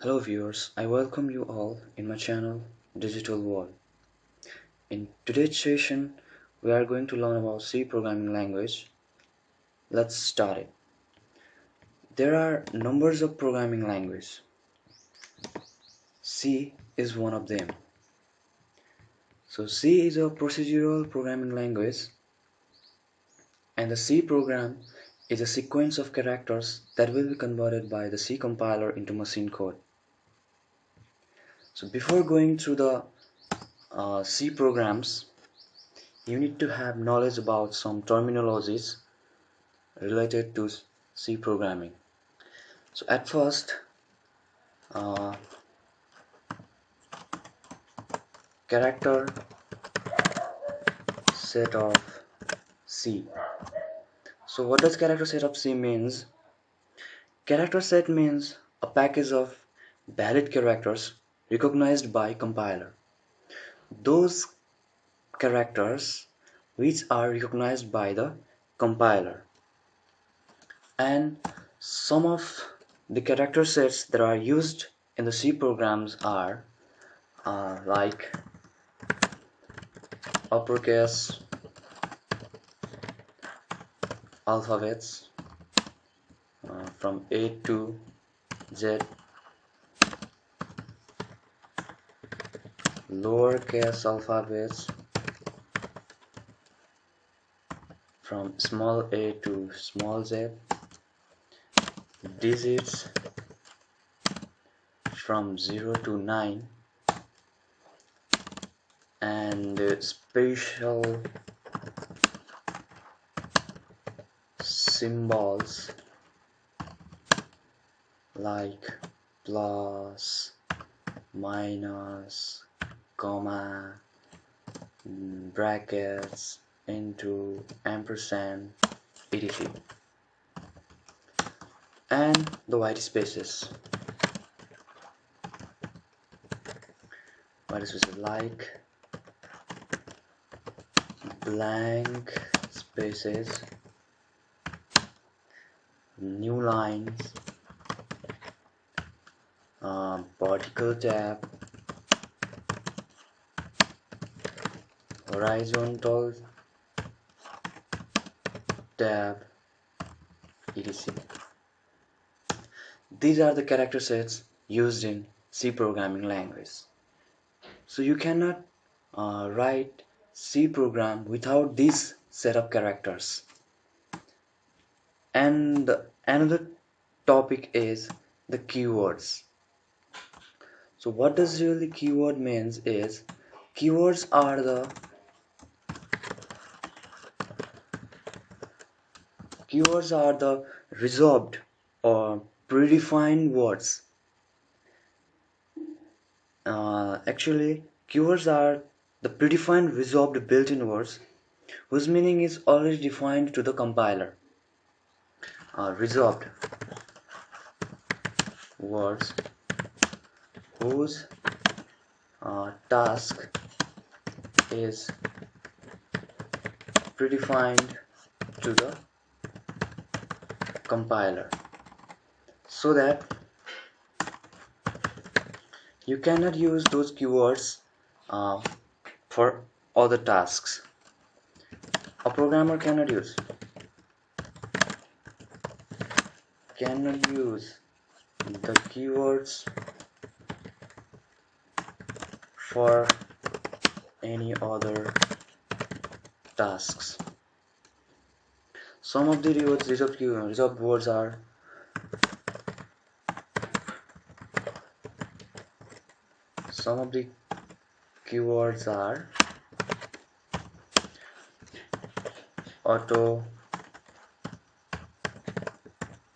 Hello viewers, I welcome you all in my channel Digital World. In today's session, we are going to learn about C programming language. Let's start it. There are numbers of programming languages. C is one of them. So C is a procedural programming language, and the C program is a sequence of characters that will be converted by the C compiler into machine code. So before going through the C programs, you need to have knowledge about some terminologies related to C programming. So at first, character set of C. So what does character set of C means? Character set means a package of valid characters recognized by compiler. Those characters which are recognized by the compiler. And some of the character sets that are used in the C programs are like uppercase alphabets from A to Z, lowercase alphabets from small a to small z, digits from 0 to 9, and special symbols like plus, minus, comma, brackets, into, ampersand, etc. And the white spaces. White spaces like blank spaces, new lines, vertical tab, horizontal tab, etc. These are the character sets used in C programming language. So you cannot write C program without this set of characters. And another topic is the keywords. So what does really keyword means is keywords are the reserved or predefined words. Actually, keywords are the predefined reserved built-in words whose meaning is already defined to the compiler. Reserved words whose task is predefined to the compiler, so that you cannot use those keywords for other tasks. A programmer cannot use the keywords for any other tasks. Some of the reserved words are auto,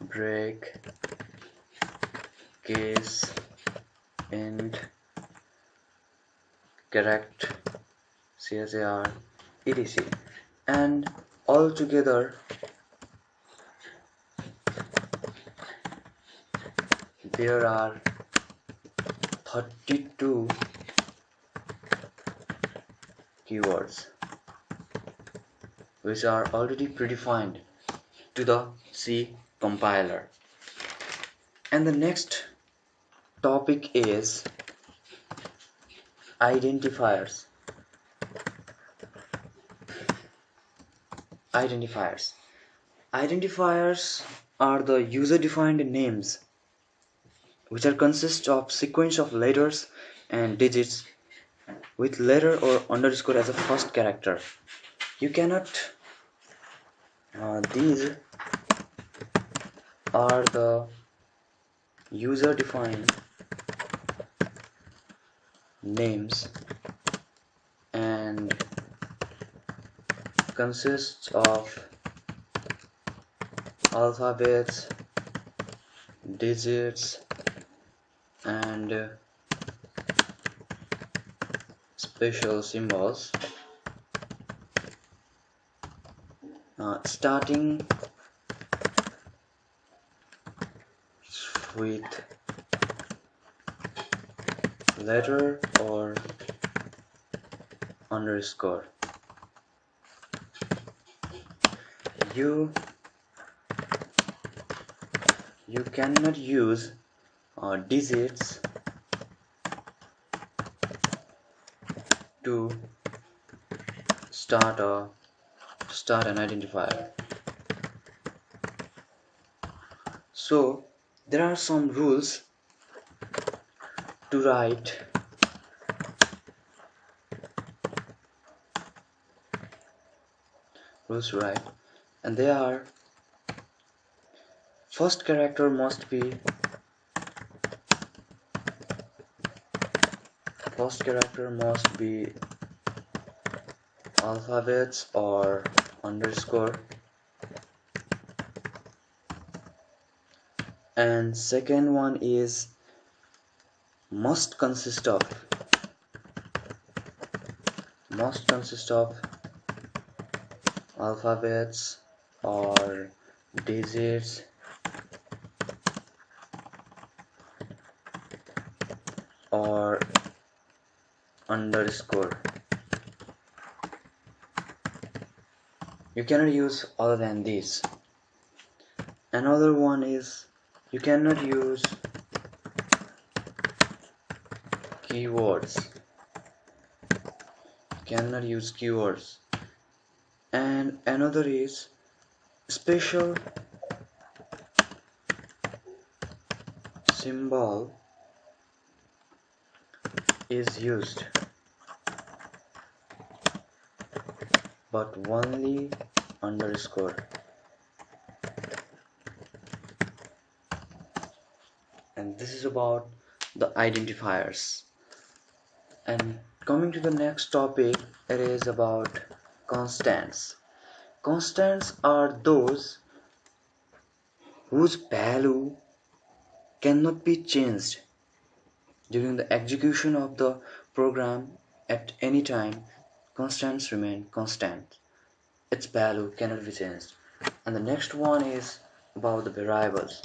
break, case, int, correct, CSAR, etc. And altogether there are 32 keywords which are already predefined to the C compiler. And the next topic is identifiers. Identifiers. Identifiers are the user-defined names which are consist of sequence of letters and digits with letter or underscore as a first character. You cannot these are the user-defined names and consists of alphabets, digits, and special symbols, starting with letter or underscore. You cannot use digits to start an identifier. So there are some rules to write and they are: first character must be alphabets or underscore, and second one is must consist of alphabets or digits or underscore. You cannot use other than these. Another one is you cannot use keywords. And another is special symbol is used, but only underscore. And this is about the identifiers. And coming to the next topic, it is about constants. Constants are those whose value cannot be changed during the execution of the program at any time. Constants remain constant. Its value cannot be changed. And the next one is about the variables.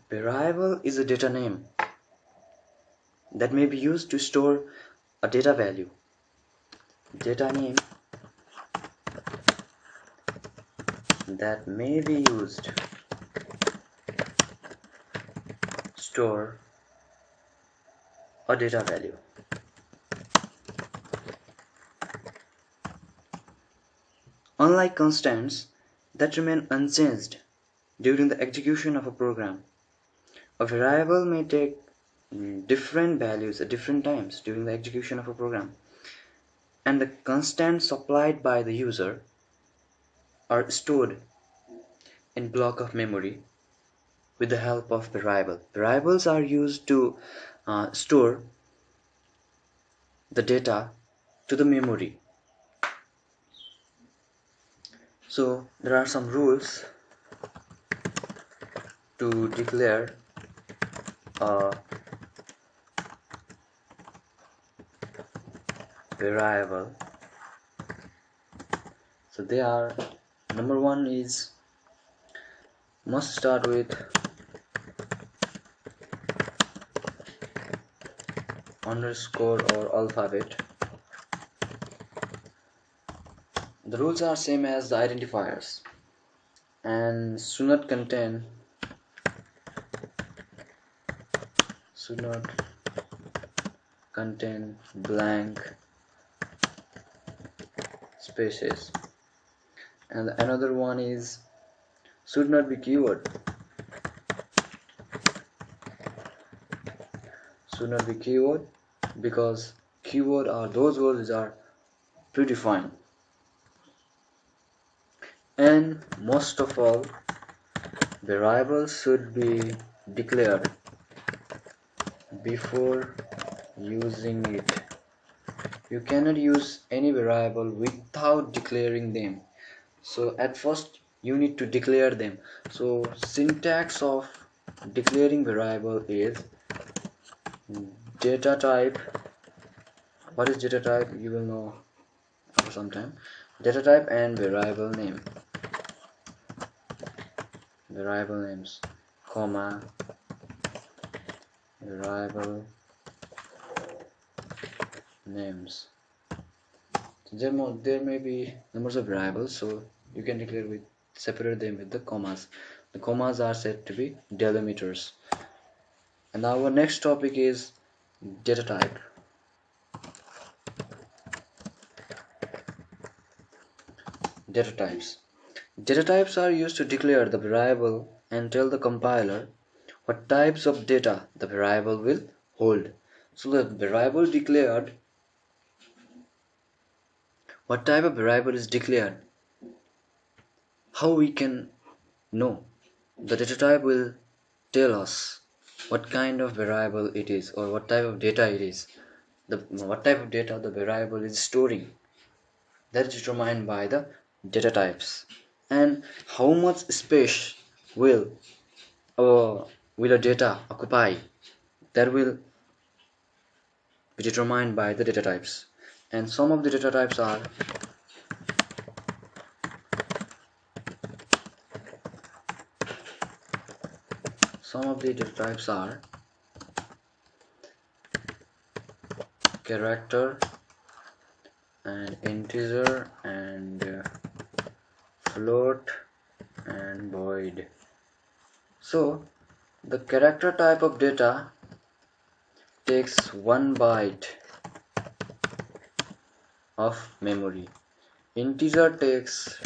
Variable is a data name that may be used to store a data value. Data name that may be used to store a data value. Unlike constants that remain unchanged during the execution of a program, a variable may take different values at different times during the execution of a program, and the constants supplied by the user are stored in block of memory with the help of variable. Variables are used to store the data to the memory. So there are some rules to declare a variable. So they are: number one is must start with underscore or alphabet. The rules are same as the identifiers and should not contain should not contain blank spaces. And another one is should not be keyword. Should not be keyword because keyword are those words which are predefined. And most of all, variables should be declared before using it. You cannot use any variable without declaring them. So at first you need to declare them. So syntax of declaring variable is data type. What is data type? You will know after some time. Data type and variable name. Variable names, comma, variable names. There may be numbers of variables, so you can declare with separate them with the commas. The commas are said to be delimiters. And our next topic is data type. Data types. Data types are used to declare the variable and tell the compiler what types of data the variable will hold. So the variable declared, what type of variable is declared, how we can know. The data type will tell us what kind of variable it is or what type of data it is. What type of data the variable is storing. That is determined by the data types. And how much space will a data occupy, that will be determined by the data types. And some of the data types are character and integer and float and void. So the character type of data takes 1 byte of memory. Integer takes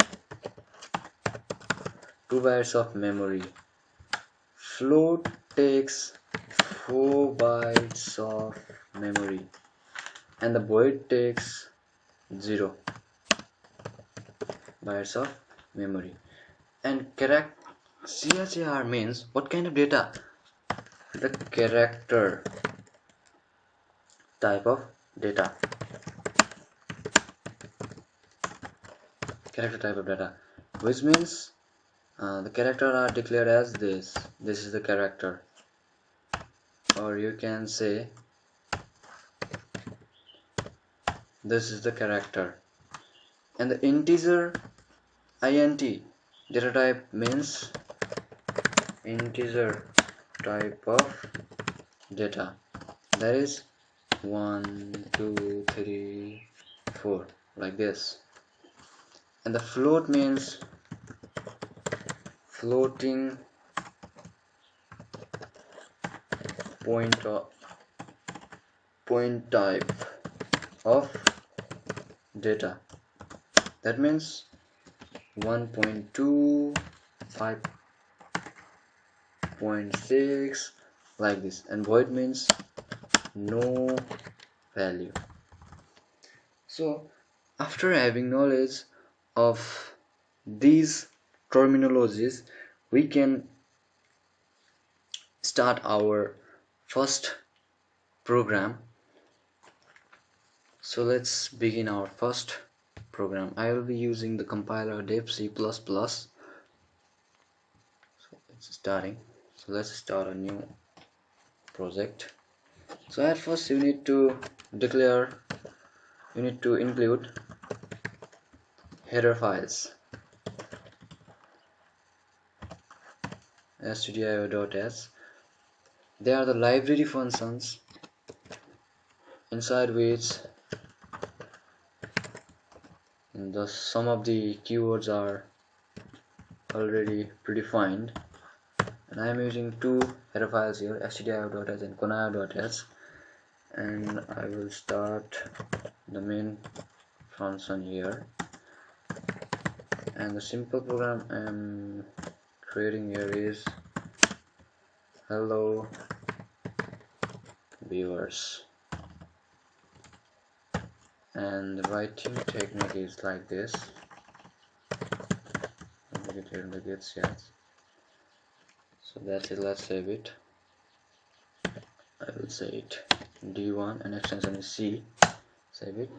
2 bytes of memory. Float takes 4 bytes of memory. And the void takes 0 bytes of memory. And CHAR means what kind of data? The character type of data. Character type of data, which means the character are declared as this. This is the character, or you can say this is the character. And the integer int data type means integer type of data, that is 1 2 3 4 like this. And the float means floating point type of data, that means 1.2 5.6 like this. And void means no value. So after having knowledge of these terminologies, we can start our first program. So let's begin our first program. I will be using the compiler dev C++. So it's starting. So let's start a new project. So at first you need to include header files stdio.h. They are the library functions inside which some of the keywords are already predefined, and I am using two header files here, stdio.h and conio.h, and I will start the main function here, and the simple program I am creating here is hello viewers, and the writing technique is like this. So that's it, let's save it. I will say it D1 and extension is C. Save it.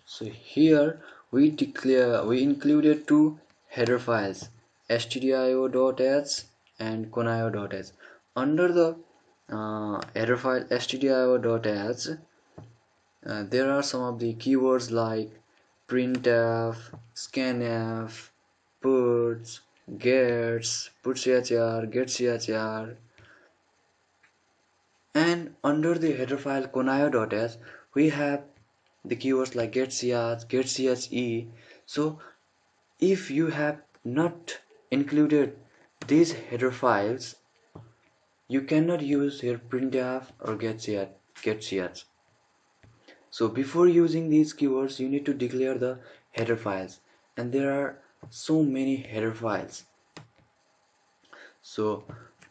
So here we included two header files, stdio.h and conio.h. Under the header file stdio.h, there are some of the keywords like printf, scanf, puts, gets, putchr, getchr, and under the header file conio.h we have the keywords like getch, getche. So if you have not included these header files, you cannot use here printf or getch. So before using these keywords, you need to declare the header files, and there are so many header files. So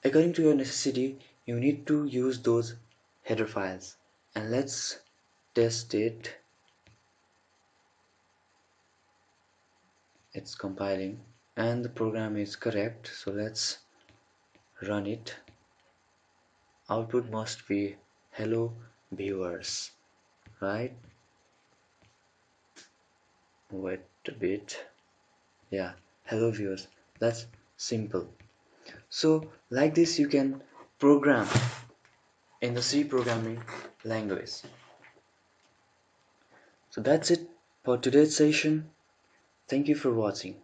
according to your necessity, you need to use those header files, and let's test it. It's compiling and the program is correct, so let's run it. Output must be hello viewers, right? Wait a bit. Yeah, hello viewers. That's simple. So like this you can program in the C programming language. So that's it for today's session. Thank you for watching.